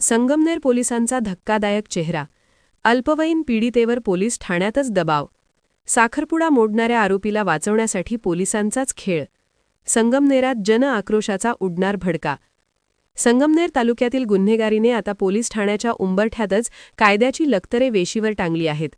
संगमनेर पोलिसांचा धक्कादायक चेहरा. अल्पवयीन पीडितेवर पोलीस ठाण्यातच दबाव. साखरपुडा मोडणाऱ्या आरोपीला वाचवण्यासाठी पोलिसांचाच खेळ. संगमनेरात जन आक्रोशाचा उडणार भडका. संगमनेर तालुक्यातील गुन्हेगारीने आता पोलीस ठाण्याच्या उंबरठ्यातच कायद्याची लक्तरे वेशीवर टांगली आहेत.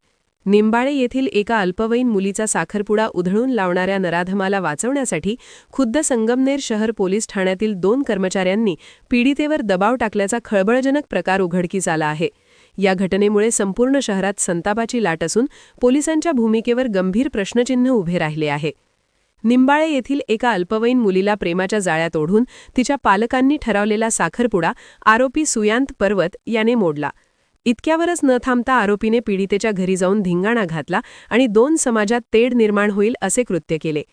निंबाळे येथील एका अल्पवयीन मुलीचा साखरपुडा उधळून लावणाऱ्या नराधमाला वाचवण्यासाठी खुद्द संगमनेर शहर पोलीस ठाण्यातील 2 कर्मचाऱ्यांनी पीडितेवर दबाव टाकल्याचा खळबळजनक प्रकार उघडकीस आला आहे. या घटनेमुळे संपूर्ण शहरात संतापाची लाट असून पोलिसांच्या भूमिकेवर गंभीर प्रश्नचिन्ह उभे राहिले आहे. निंबाळे येथील एका अल्पवयीन मुलीला प्रेमाच्या जाळ्यात ओढून तिच्या पालकांनी ठरवलेला साखरपुडा आरोपी सुयांत पर्वत याने मोडला. इतक्यावरच न थांबता आरोपीने पीडितेच्या घरी जाऊन धिंगाणा घातला आणि 2 समाजात तेढ निर्माण होईल असे कृत्य केले.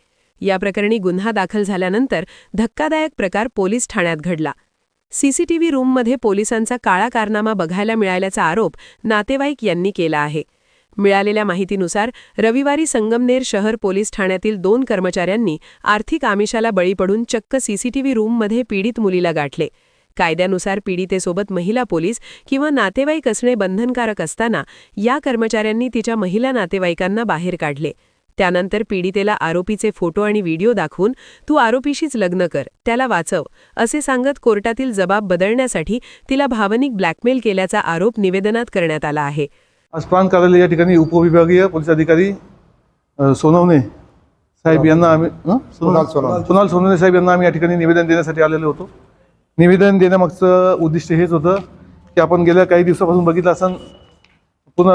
या प्रकरणी गुन्हा दाखल झाल्यानंतर धक्कादायक प्रकार पोलीस ठाण्यात घडला. सीसीटीव्ही रूममध्ये पोलिसांचा काळा कारनामा बघायला मिळाल्याचा आरोप नातेवाईक यांनी केला आहे. मिळालेल्या माहितीनुसार रविवारी संगमनेर शहर पोलीस ठाण्यातील 2 कर्मचाऱ्यांनी आर्थिक आमिषाला बळी पडून चक्क सीसीटीव्ही रूममध्ये पीडित मुलीला गाठले. कायद्यानुसार पीडितेसोबत महिला पोलीस किंवा नातेवाईक असणे बंधनकारक असताना या कर्मचाऱ्यांनी तिच्या महिला नातेवाईकांना बाहेर काढले. त्यानंतर पीडितेला आरोपीचे फोटो आणि व्हिडिओ दाखवून तू आरोपीशीच लग्न कर, त्याला वाचव असे सांगत कोर्टातील जबाब बदलण्यासाठी तिला भावनिक ब्लॅकमेल केल्याचा आरोप निवेदनात करण्यात आला आहे. आज प्रांत कार्यालय या ठिकाणी उपविभागीय पोलीस अधिकारी सोनवणे साहेब यांना आम्ही सोनाल सोनवणे साहेब यांना आम्ही या ठिकाणी निवेदन देण्यासाठी आलेलो होतो. निवेदन देण्यामागचं उद्दिष्ट हेच होतं की आपण गेल्या काही दिवसापासून बघितलं असन, पुन्हा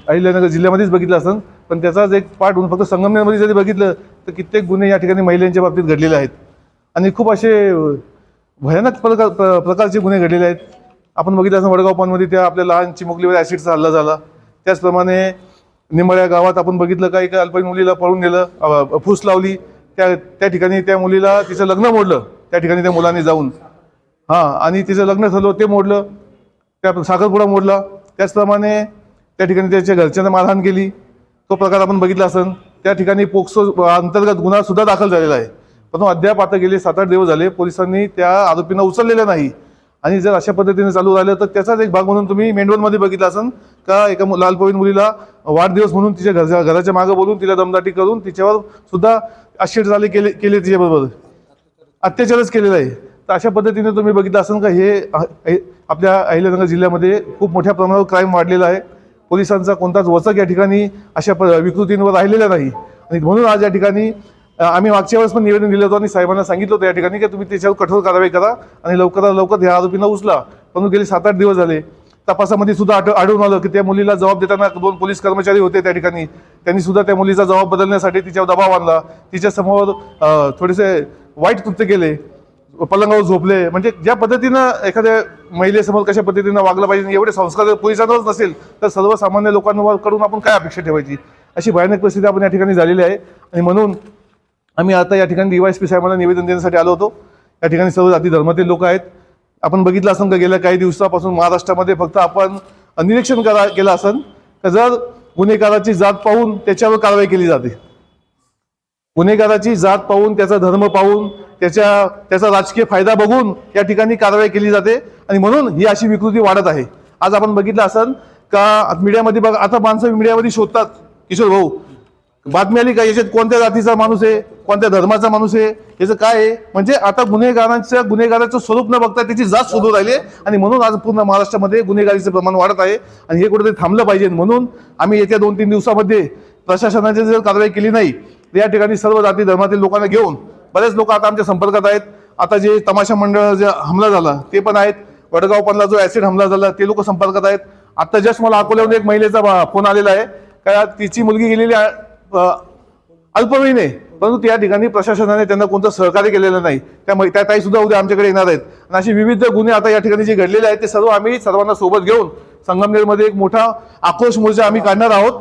अहिल्यानगर जिल्ह्यामध्येच बघितलं असन, पण त्याचाच एक पार्ट होऊन फक्त संगमनेरमध्ये जरी बघितलं तर कित्येक गुन्हे या ठिकाणी महिलांच्या बाबतीत घडलेले आहेत आणि खूप असे भयानक प्रकारचे गुन्हे घडलेले आहेत. आपण बघितलं असं वडगाव पानमध्ये त्या आपल्या लहान चिमुकलीवर ॲसिडचा हल्ला झाला. त्याचप्रमाणे निंबाळ्या गावात आपण बघितलं का एका अल्पवयीन मुलीला पळून नेलं, फूस लावली, त्या ठिकाणी त्या मुलीला तिचं लग्न मोडलं त्या ठिकाणी त्या मुलांनी जाऊन आणि तिचं लग्न झालं ते मोडलं, त्या साखरपुडा मोडला. त्याचप्रमाणे त्या ठिकाणी त्याच्या घरच्यांना मारहाण केली, तो प्रकार आपण बघितला असेल. त्या ठिकाणी पोक्सो अंतर्गत गुन्हा सुद्धा दाखल झालेला आहे, परंतु अद्याप आता गेले 7-8 दिवस झाले पोलिसांनी त्या आरोपींना उचललेलं नाही. आणि जर अशा पद्धतीने चालू राहिलं तर त्याचाच एक भाग म्हणून तुम्ही मेंढवणमध्ये बघितलं असेल का एका अल्पवयीन मुलीला वाढदिवस म्हणून तिच्या घराच्या मागं बोलून तिला दमदाटी करून तिच्यावर सुद्धा अशिष्ट केले तिच्याबरोबर अत्याचारच केलेला आहे. तर अशा पद्धतीने तुम्ही बघितलं असेल का हे आपल्या अहिल्यानगर जिल्ह्यामध्ये खूप मोठ्या प्रमाणावर क्राईम वाढलेला आहे. पोलिसांचा कोणताच वचक या ठिकाणी अशा विकृतींवर राहिलेला नाही आणि म्हणून आज या ठिकाणी आम्ही मागच्या वेळेस पण निवेदन दिलं होतं आणि साहेबांना सांगितलं होतं या ठिकाणी की तुम्ही त्याच्यावर कठोर कारवाई करा आणि लवकरात लवकर ह्या आरोपींना उचला. परंतु गेले 7-8 दिवस झाले. तपासामध्ये सुद्धा आढळून आलं की त्या मुलीला जबाब देताना 2 पोलीस कर्मचारी होते त्या ठिकाणी, त्यांनी सुद्धा त्या मुलीचा जबाब बदलण्यासाठी तिच्यावर दबाव आणला, तिच्यासमोर थोडेसे वाईट कृत्य केले, पलंगावर झोपले. म्हणजे ज्या पद्धतीनं एखाद्या महिलेसमोर कशा पद्धतीनं वागलं पाहिजे, एवढे संस्कार पोलिसांवरच नसेल तर सर्वसामान्य लोकांकडून आपण काय अपेक्षा ठेवायची, अशी भयानक परिस्थिती आपण या ठिकाणी झालेली आहे. आणि म्हणून आम्ही आता या ठिकाणी DYSP साहेबांना निवेदन देण्यासाठी आलो होतो. या ठिकाणी सर्व जाती धर्मातील लोक आहेत. आपण बघितलं असेल का गेल्या काही दिवसापासून महाराष्ट्रामध्ये फक्त आपण निरीक्षण केलं असेल तर जर गुन्हेगाराची जात पाहून त्याच्यावर कारवाई केली जाते, गुन्हेगाराची जात पाहून, त्याचा धर्म पाहून, त्याचा राजकीय फायदा बघून या ठिकाणी कारवाई केली जाते आणि म्हणून ही अशी विकृती वाढत आहे. आज आपण बघितलं असेल का मीडियामध्ये बघा, आता माणसं मीडियामध्ये शोधतात, किशोर भाऊ बातमी आली का याच्यात कोणत्या जातीचा माणूस आहे, कोणत्या धर्माचा माणूस आहे, याचं काय आहे. म्हणजे आता गुन्हेगाराचं स्वरूप न बघता त्याची जात शोधून राहिली आणि म्हणून आज पूर्ण महाराष्ट्रामध्ये गुन्हेगारीचं प्रमाण वाढत आहे आणि हे कुठेतरी थांबलं पाहिजे. म्हणून आम्ही येत्या 2-3 दिवसामध्ये प्रशासनाची जर कारवाई केली नाही तर या ठिकाणी सर्व जाती धर्मातील लोकांना घेऊन बरेच लोक आता आमच्या संपर्कात आहेत. आता जे तमाशा मंडळ जे हमला झाला ते पण आहेत, वडगाव पनला जो ॲसिड हमला झाला ते लोक संपर्कात आहेत. आता जस्ट मला अकोल्याहून एक महिलेचा फोन आलेला आहे का तिची मुलगी गेलेली अल्पवयीन आहे, परंतु त्या ठिकाणी प्रशासनाने त्यांना कोणतं सहकार्य केलेलं नाही. त्या ताई सुद्धा उद्या आमच्याकडे येणार आहेत. आणि असे विविध गुन्हे आता या ठिकाणी जे घडलेले आहेत ते सर्व आम्ही सर्वांना सोबत घेऊन संगमनेरमध्ये एक मोठा आक्रोश मोर्चा आम्ही काढणार आहोत.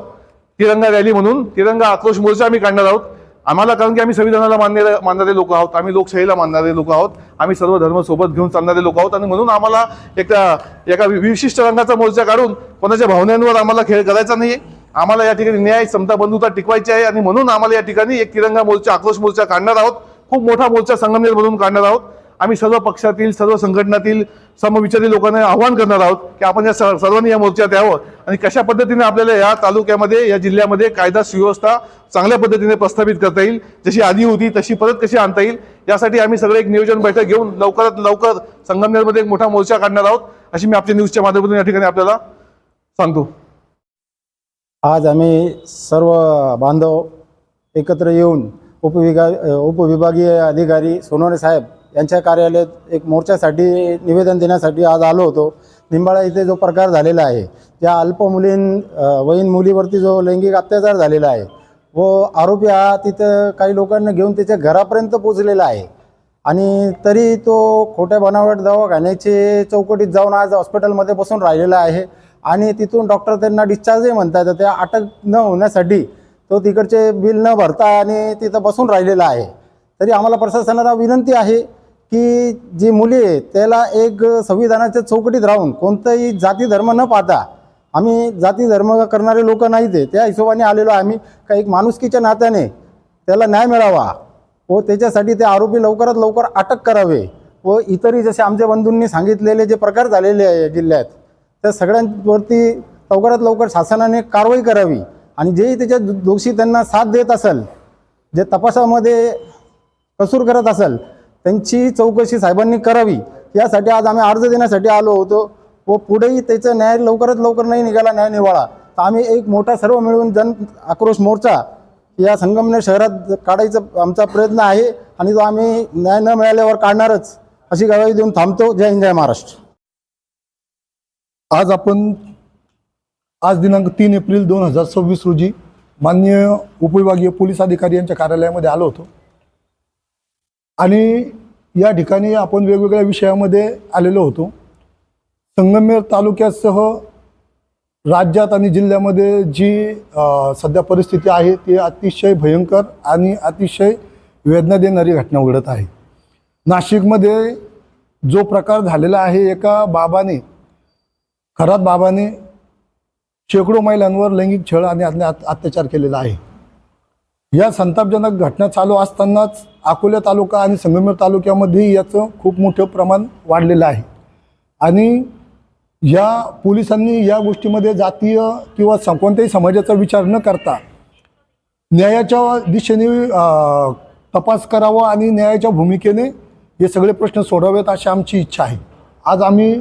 तिरंगा रॅली म्हणून तिरंगा आक्रोश मोर्चा आम्ही काढणार आहोत. आम्हाला कारण की आम्ही संविधानाला मानणारे लोक आहोत, आम्ही लोकशाहीला मानणारे लोक आहोत, आम्ही सर्व धर्म सोबत घेऊन चालणारे लोक आहोत आणि म्हणून आम्हाला एका विशिष्ट रंगाचा मोर्चा काढून कोणाच्या भावनांवर आम्हाला खेळ करायचा नाही. आम्हाला या ठिकाणी न्याय, समता, बंधुता टिकवायची आहे आणि म्हणून आम्हाला या ठिकाणी एक तिरंगा मोर्चा, आक्रोश मोर्चा काढणार आहोत. खूप मोठा मोर्चा संगमनेरमधून काढणार आहोत आम्ही सर्व पक्षातील सर्व संघटनातील समविचारी लोकांना आव्हान करणार आहोत की आपण या सर्वांनी या मोर्चात यावं आणि कशा पद्धतीने आपल्याला या तालुक्यामध्ये या जिल्ह्यामध्ये कायदा सुव्यवस्था चांगल्या पद्धतीने प्रस्थापित करता येईल, जशी आधी होती तशी परत कशी आणता येईल, यासाठी आम्ही सगळे एक नियोजन बैठक घेऊन लवकरात लवकर संगमनेरमध्ये एक मोठा मोर्चा काढणार आहोत, अशी मी आपल्या न्यूजच्या माध्यमातून या ठिकाणी आपल्याला सांगतो. आज आम्ही सर्व बांधव एकत्र येऊन उपविभागीय अधिकारी सोनवणे साहेब यांच्या कार्यालयात एक मोर्चासाठी निवेदन देण्यासाठी आज आलो होतो. निंबाळा इथे जो प्रकार झालेला आहे, त्या वयीन मुलीवरती जो लैंगिक अत्याचार झालेला आहे व आरोपी हा तिथं काही लोकांना घेऊन त्याच्या घरापर्यंत पोचलेला आहे आणि तरी तो खोट्या बनावट दवाखान्याचे चौकटीत जाऊन आज हॉस्पिटलमध्ये बसून राहिलेला आहे आणि तिथून डॉक्टर त्यांना डिस्चार्जही म्हणतात. त्या अटक न होण्यासाठी तो तिकडचे बिल न भरता आणि तिथं बसून राहिलेला आहे. तरी आम्हाला प्रशासनाला विनंती आहे की जी मुली आहे त्याला एक संविधानाच्या चौकटीत राहून कोणताही जाती धर्म न पाहता, आम्ही जाती धर्म करणारे लोक नाही ते त्या हिशोबाने आलेलो आम्ही, का एक माणुसकीच्या नात्याने त्याला न्याय मिळावा व त्याच्यासाठी ते आरोपी लवकरात लवकर अटक करावे व इतरही जसे आमच्या बंधूंनी सांगितलेले जे प्रकार झालेले आहे जिल्ह्यात त्या सगळ्यांवरती लवकरात लवकर शासनाने कारवाई करावी आणि जेही त्याच्या दोषी त्यांना साथ देत असेल, जे तपासामध्ये कसूर करत असेल त्यांची चौकशी साहेबांनी करावी, यासाठी आज आम्ही अर्ज देण्यासाठी आलो होतो व पुढेही त्याचा न्याय लवकरात लवकर नाही निघाला न्याय निवाळा तर आम्ही एक मोठा सर्व मिळून जन आक्रोश मोर्चा या संगमनेर शहरात काढायचा आमचा प्रयत्न आहे आणि तो आम्ही न्याय न मिळाल्यावर काढणारच अशी ग्वाही देऊन थांबतो. जय हिंद, जय महाराष्ट्र. आज दिनांक 3 एप्रिल 2026 रोजी माननीय उपविभागीय पोलीस अधिकारी यांच्या कार्यालयामध्ये आलो होतो आणि या ठिकाणी आपण वेगवेगळ्या विषयामध्ये आलेलो होतो. संगमनेर तालुक्यासह राज्यात आणि जिल्ह्यामध्ये जी सध्या परिस्थिती आहे ती अतिशय भयंकर आणि अतिशय वेदना देणारी घटना घडत आहे. नाशिकमध्ये जो प्रकार झालेला आहे, एका बाबाने, खरात बाबाने शेकडो महिलांवर लैंगिक छळ आणि अत्याचार केलेला आहे. या संतापजनक घटना चालू असतानाच अकोला तालुका आणि संगमनेर तालुक्यामध्ये याचं खूप मोठं प्रमाण वाढलेलं आहे आणि या पोलिसांनी या गोष्टीमध्ये जातीय किंवा कोणत्याही समाजाचा विचार न करता न्यायाच्या दिशेने तपास करावा आणि न्यायाच्या भूमिकेने हे सगळे प्रश्न सोडवावेत अशी आमची इच्छा आहे. आज आम्ही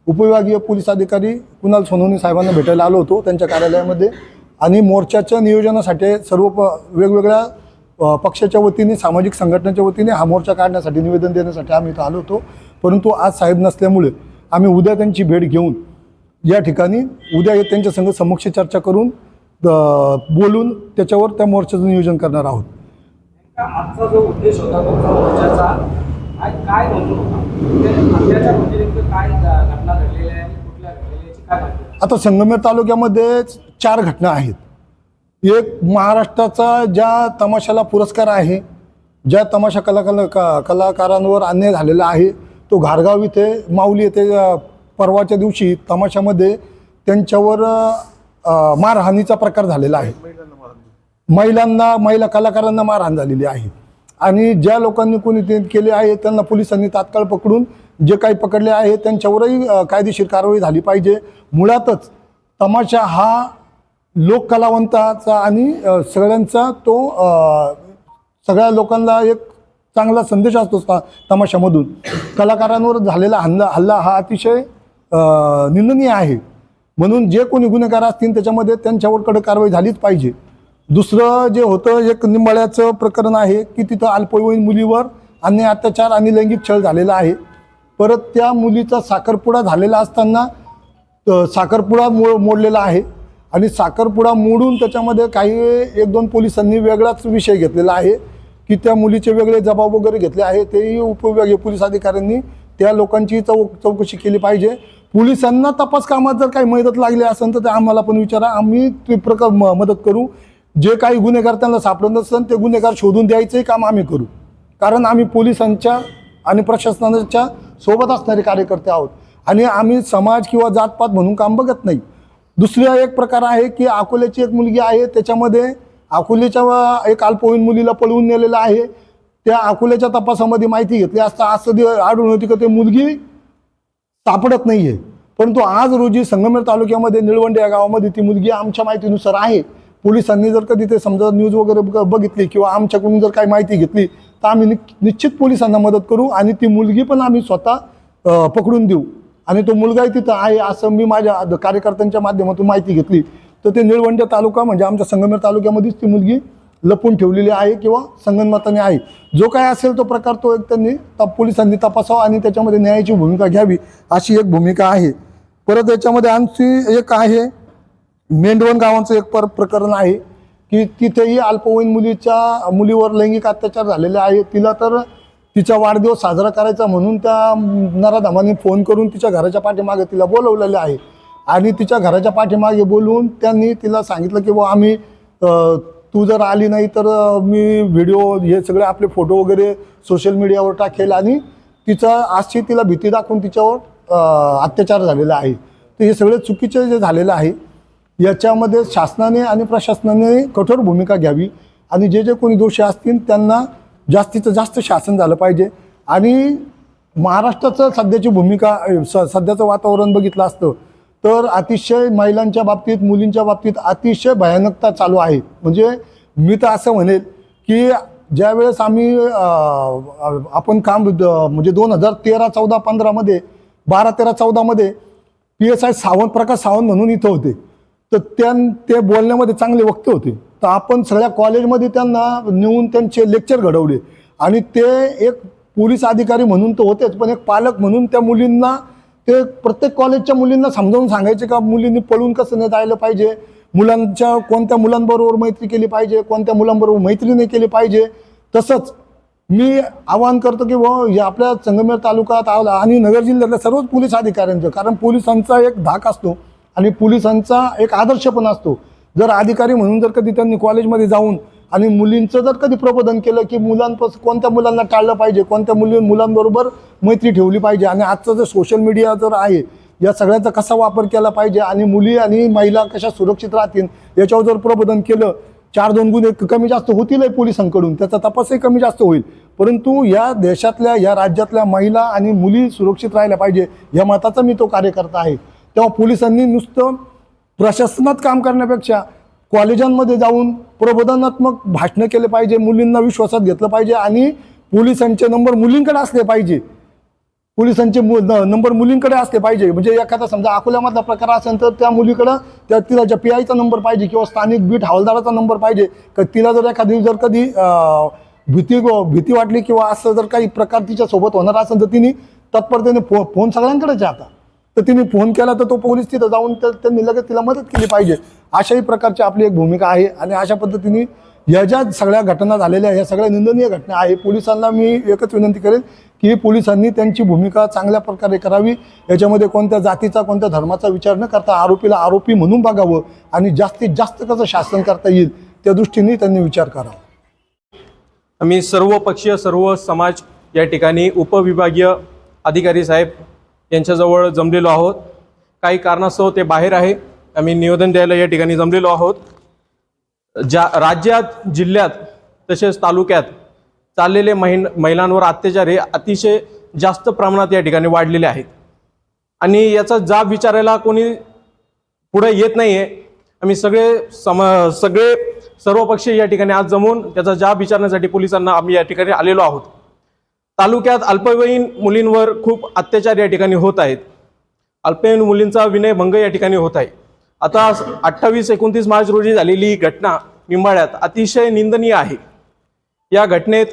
उपविभागीय पोलीस अधिकारी कुणाल सोनवणे साहेबांना भेटायला आलो होतो त्यांच्या कार्यालयामध्ये आणि मोर्चाच्या नियोजनासाठी सर्व वेगवेगळ्या पक्षाच्या वतीने, सामाजिक संघटनेच्या वतीने हा मोर्चा काढण्यासाठी, निवेदन देण्यासाठी आम्ही इथं आलो होतो. परंतु आज साहेब नसल्यामुळे आम्ही उद्या त्यांची भेट घेऊन या ठिकाणी उद्या त्यांच्या संग समक्ष चर्चा करून बोलून त्याच्यावर त्या मोर्चाचं नियोजन करणार आहोत. आजचा जो उद्देश होता तो मोर्चाचा काय म्हणतो अत्याचार म्हणजे नेमकं काय घटना घडलेल्या आहे, कुठल्या घडलेल्याची काय माहिती? आता संगमनेर तालुक्यामध्ये 4 घटना आहेत. एक महाराष्ट्राचा ज्या तमाशाला पुरस्कार आहे, ज्या तमाशा कलाकारांवर अन्याय झालेला आहे तो घारगाव इथे माऊली येथे परवाच्या दिवशी तमाशामध्ये त्यांच्यावर मारहाणीचा प्रकार झालेला आहे. महिला कलाकारांना मारहाण झालेली आहे आणि ज्या लोकांनी कोणी ते केले आहे त्यांना पोलिसांनी तात्काळ पकडून जे काही पकडले आहे त्यांच्यावरही कायदेशीर कारवाई झाली पाहिजे. मुळातच तमाशा हा लोककलावंताचा आणि सगळ्यांचा तो सगळ्या लोकांना एक चांगला संदेश असतो तमाशामधून. कलाकारांवर झालेला हल्ला हा अतिशय निंदनीय आहे. म्हणून जे कोणी गुन्हेगार असतील त्याच्यामध्ये त्यांच्यावर कडक कारवाई झालीच पाहिजे. दुसरं जे होतं एक निंबाळ्याचं प्रकरण आहे की तिथं अल्पवयीन मुलीवर अन्याय, अत्याचार आणि लैंगिक छळ झालेला आहे. परत त्या मुलीचा साखरपुडा झालेला असताना साखरपुडा मोडलेला आहे आणि साखरपुडा मोडून त्याच्यामध्ये काही 1-2 पोलिसांनी वेगळाच विषय घेतलेला आहे की त्या मुलीचे वेगळे जबाब वगैरे घेतले आहे. तेही उपविभागीय पोलीस अधिकाऱ्यांनी त्या लोकांची चौकशी केली पाहिजे. पोलिसांना तपास कामात जर काही मदत लागली असेल तर ते आम्हाला पण विचारा, आम्ही ते प्रकार मदत करू. जे काही गुन्हेगार त्यांना सापडत नसेल ते गुन्हेगार शोधून द्यायचंही काम आम्ही करू, कारण आम्ही पोलिसांच्या आणि प्रशासनाच्या सोबत असणारे कार्यकर्ते आहोत आणि आम्ही समाज किंवा जातपात म्हणून काम बघत नाही. दुसरा एक प्रकार आहे की अकोल्याची एक मुलगी आहे, त्याच्यामध्ये अकोल्याच्या एक अल्पवयीन मुलीला पळवून नेलेला आहे. त्या अकोल्याच्या तपासामध्ये माहिती घेतली असता असं आढळून होती की ते मुलगी सापडत नाहीये. परंतु आज रोजी संगमेर तालुक्यामध्ये निळवंडे या गावामध्ये ती मुलगी आमच्या माहितीनुसार आहे. पोलिसांनी जर कधी ते समजा न्यूज वगैरे बघितली किंवा आमच्याकडून जर काही माहिती घेतली तर आम्ही निश्चित पोलिसांना मदत करू आणि ती मुलगी पण आम्ही स्वतः पकडून देऊ. आणि तो मुलगाही तिथं आहे असं मी माझ्या कार्यकर्त्यांच्या माध्यमातून माहिती घेतली. तर ते निळवंडे तालुका म्हणजे आमच्या संगमेर तालुक्यामध्येच ती मुलगी लपून ठेवलेली आहे किंवा संगनमताने आहे. जो काय असेल तो प्रकार तो एक त्यांनी पोलिसांनी तपासावा आणि त्याच्यामध्ये न्यायाची भूमिका घ्यावी अशी एक भूमिका आहे. परत याच्यामध्ये आणखी एक आहे मेंढवण गावाचं एक प्रकरण आहे की तिथेही अल्पवयीन मुलीवर लैंगिक अत्याचार झालेले आहे. तिला तर तिचा वाढदिवस साजरा करायचा म्हणून त्या नराधामाने फोन करून तिच्या घराच्या पाठीमागे तिला बोलवलेले आहे आणि तिच्या घराच्या पाठीमागे बोलवून त्यांनी तिला सांगितलं की आम्ही तू जर आली नाही तर मी व्हिडिओ हे सगळे आपले फोटो वगैरे सोशल मीडियावर टाकेल आणि तिचा अशी तिला भीती दाखवून तिच्यावर अत्याचार झालेला आहे. तर हे सगळे चुकीचे जे झालेलं आहे याच्यामध्ये शासनाने आणि प्रशासनाने कठोर भूमिका घ्यावी आणि जे जे कोणी दोषी असतील त्यांना जास्तीत जास्त शासन झालं पाहिजे. आणि महाराष्ट्राचं सध्याची भूमिका सध्याचं वातावरण बघितलं असतं तर अतिशय महिलांच्या बाबतीत मुलींच्या बाबतीत अतिशय भयानकता चालू आहे. म्हणजे मी तर असं म्हणेल की ज्यावेळेस आपण काम म्हणजे 2013-14-15मध्ये 12-13-14मध्ये PSI प्रकाश सावंत म्हणून इथं होते. तर ते बोलण्यामध्ये चांगले वक्ते होते. तर आपण सगळ्या कॉलेजमध्ये त्यांना नेऊन त्यांचे लेक्चर घडवले आणि ते एक पोलीस अधिकारी म्हणून तर होतेच पण एक पालक म्हणून त्या मुलींना ते प्रत्येक कॉलेजच्या मुलींना समजावून सांगायचे का मुलींनी पळून कसं नाही जायला पाहिजे, मुलांच्या कोणत्या मुलांबरोबर मैत्री केली पाहिजे, कोणत्या मुलांबरोबर मैत्री नाही केली पाहिजे. तसंच मी आवाहन करतो की आपल्या संगमेर तालुक्यात आणि नगर जिल्ह्यातल्या सर्वच पोलीस अधिकाऱ्यांचं, कारण पोलिसांचा एक धाक असतो आणि पोलिसांचा एक आदर्श पण असतो. जर अधिकारी म्हणून जर कधी त्यांनी कॉलेजमध्ये जाऊन आणि मुलींचं जर कधी प्रबोधन केलं की कोणत्या मुलांना टाळलं पाहिजे, कोणत्या मुलांबरोबर मैत्री ठेवली पाहिजे आणि आजचं जे सोशल मीडिया जर आहे या सगळ्याचा कसा वापर केला पाहिजे आणि मुली आणि महिला कशा सुरक्षित राहतील याच्यावर जर प्रबोधन केलं 4-2 गुन्हे कमी जास्त होतील पोलिसांकडून, त्याचा तपासही कमी जास्त होईल. परंतु या देशातल्या या राज्यातल्या महिला आणि मुली सुरक्षित राहायला पाहिजे या मताचा मी तो कार्यकर्ता आहे. तेव्हा पोलिसांनी नुसतं प्रशासनात काम करण्यापेक्षा कॉलेजांमध्ये जाऊन प्रबोधनात्मक भाषणं केले पाहिजे, मुलींना विश्वासात घेतलं पाहिजे आणि पोलिसांचे नंबर मुलींकडे असले पाहिजे. पोलिसांचे नंबर मुलींकडे असले पाहिजे. म्हणजे एखादा समजा अकोल्यामधला प्रकार असेल तर त्या मुलीकडं तिला ज्या PIचा नंबर पाहिजे किंवा स्थानिक बीट हवालदाराचा नंबर पाहिजे. तर तिला जर एखादी जर कधी भीती वाटली किंवा असं जर काही प्रकार तिच्यासोबत होणार असेल तर तिने तत्परतेने फोन सगळ्यांकडेच आता तर तिने फोन केला तर तो पोलीस तिथं जाऊन त्यांनी लगेच तिला मदत केली पाहिजे. अशाही प्रकारची आपली एक भूमिका आहे आणि अशा पद्धतीने या ज्या सगळ्या घटना झालेल्या ह्या सगळ्या निंदनीय घटना आहे. पोलिसांना मी एकच विनंती करेन की पोलिसांनी त्यांची भूमिका चांगल्या प्रकारे करावी. याच्यामध्ये कोणत्या जातीचा कोणत्या धर्माचा विचार न करता आरोपीला आरोपी म्हणून बघावं आणि जास्तीत जास्त कसं शासन करता येईल त्या दृष्टीने त्यांनी विचार करावा. आम्ही सर्व पक्षीय सर्व समाज या ठिकाणी उपविभागीय अधिकारी साहेब यांच्याजवळ जमलेलो आहोत. काही कारणास्तव ते बाहेर आहे. आम्ही निवेदन द्यायला या ठिकाणी जमलेलो आहोत. राज्यात जिल्ह्यात तसेच तालुक्यात चाललेले महिलांवर अत्याचार हे अतिशय जास्त प्रमाणात या ठिकाणी वाढलेले आहेत आणि याचा जाब विचारायला कोणी पुढे येत नाही आहे. आम्ही सगळे सर्व पक्षी या ठिकाणी आज जमून त्याचा जाब विचारण्यासाठी पोलिसांना आम्ही या ठिकाणी आलेलो आहोत. तालुक्यात अल्पवयीन मुलींवर खूप अत्याचार या ठिकाणी होत आहेत. अल्पवयीन मुलींचा विनयभंग या ठिकाणी होत आहे. आता 28-29 मार्च रोजी झालेली ही घटना निंबाळ्यात अतिशय निंदनीय आहे. या घटनेत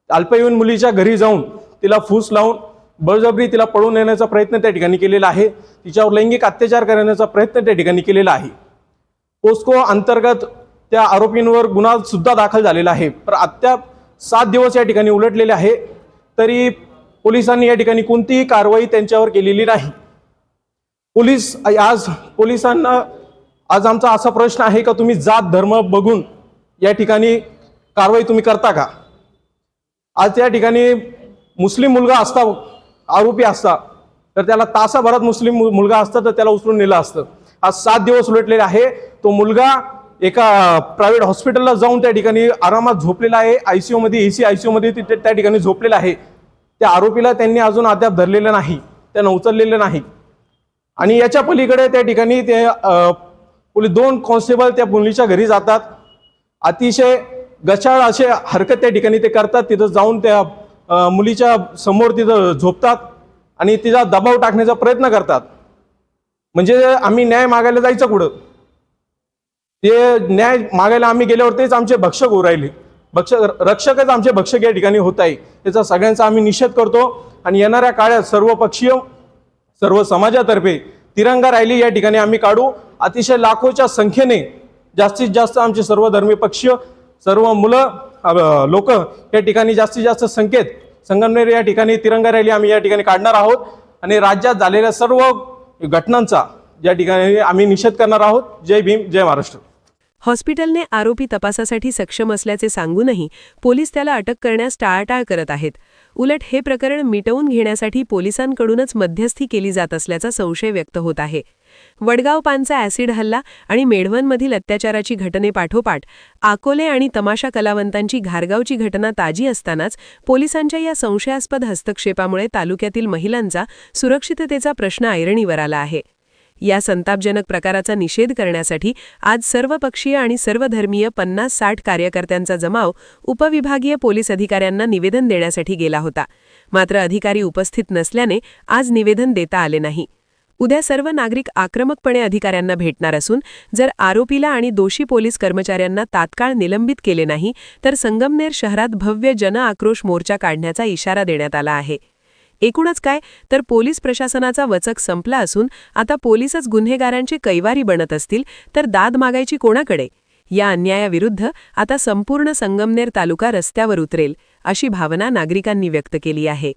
अल्पवयीन मुलीच्या घरी जाऊन तिला फूस लावून बळजबरी तिला पळून नेण्याचा प्रयत्न त्या ठिकाणी केलेला आहे. तिच्यावर लैंगिक अत्याचार करण्याचा प्रयत्न त्या ठिकाणी केलेला आहे. पोस्को अंतर्गत त्या आरोपींवर गुन्हा सुद्धा दाखल झालेला आहे. पण अद्याप 7 दिवस या ठिकाणी उलटलेले आहे तरी पोलिसांनी या ठिकाणी कोणतीही कारवाई त्यांच्यावर केलेली नाही. पोलिसांना आज आमचा असा प्रश्न आहे का तुम्ही जात धर्म बघून या ठिकाणी कारवाई तुम्ही करता का? आज या ठिकाणी मुस्लिम मुलगा असता आरोपी असता तर त्याला तासाभरात मुस्लिम मुलगा असता तर त्याला उचलून नेलं असतं. आज 7 दिवस उलटलेले आहे. तो मुलगा एका प्रायव्हेट हॉस्पिटलला जाऊन त्या ठिकाणी आरामात झोपलेला आहे, ICU मध्ये, AC ICU मध्ये त्या ठिकाणी झोपलेला आहे. त्या आरोपीला त्यांनी अजून अद्याप धरलेलं नाही, त्यांना उचललेलं नाही. आणि याच्या पलीकडे त्या ठिकाणी ते पोलीस 2 कॉन्स्टेबल त्या मुलीच्या घरी जातात. अतिशय गचाळ असे हरकत त्या ठिकाणी ते करतात. तिथं जाऊन त्या मुलीच्या समोर तिथं झोपतात आणि तिचा दबाव टाकण्याचा प्रयत्न करतात. म्हणजे आम्ही न्याय मागायला जायचं कुठं? ते न्याय मागायला आम्ही गेल्यावर तेच आमचे भक्षक होऊ राहिले, रक्षकच आमचे भक्षक या ठिकाणी होत आहे. त्याचा सगळ्यांचा आम्ही निषेध करतो आणि येणाऱ्या काळात सर्वपक्षीय सर्व समाजातर्फे तिरंगा रॅली या ठिकाणी आम्ही काढू. अतिशय लाखोच्या संख्येने जास्तीत जास्त आमचे सर्व धर्मीय पक्षीय सर्व मुलं लोक या ठिकाणी जास्तीत जास्त संख्येत संगमनेर या ठिकाणी तिरंगा रॅली आम्ही या ठिकाणी काढणार आहोत आणि राज्यात झालेल्या सर्व घटनांचा या ठिकाणी आम्ही निषेध करणार आहोत. जय भीम, जय महाराष्ट्र. हॉस्पिटलने आरोपी तपासासाठी सक्षम असल्याचे सांगूनही पोलीस त्याला अटक करण्यास टाळाटाळ करत आहेत. उलट हे प्रकरण मिटवून घेण्यासाठी पोलिसांकडूनच मध्यस्थी केली जात असल्याचा संशय व्यक्त होत आहे. वडगाव पानचा ॲसिड हल्ला आणि मेढवणमधील अत्याचाराची घटनेपाठोपाठ अकोले आणि तमाशा कलावंतांची घारगावची घटना ताजी असतानाच पोलिसांच्या या संशयास्पद हस्तक्षेपामुळे तालुक्यातील महिलांचा सुरक्षिततेचा प्रश्न ऐरणीवर आला आहे. या संतापजनक प्रकाराचा निषेध करण्यासाठी आज सर्वपक्षीय आणि सर्वधर्मीय 50-60 कार्यकर्त्यांचा जमाव उपविभागीय पोलीस अधिकाऱ्यांना निवेदन देण्यासाठी गेला होता. मात्र अधिकारी उपस्थित नसल्याने आज निवेदन देता आले नाही. उद्या सर्व नागरिक आक्रमकपणे अधिकाऱ्यांना भेटणार असून जर आरोपीला आणि दोषी पोलीस कर्मचाऱ्यांना तात्काळ निलंबित केले नाही तर संगमनेर शहरात भव्य जनआक्रोश मोर्चा काढण्याचा इशारा देण्यात आला आहे. एकूणच काय तर पोलीस प्रशासनाचा वचक संपला असून आता पोलीसच गुन्हेगारांचे कैवारी बनत असतील तर दाद मागायची कोणाकडे? या अन्यायाविरुद्ध आता संपूर्ण संगमनेर तालुका रस्त्यावर उतरेल अशी भावना नागरिकांनी व्यक्त केली आहे.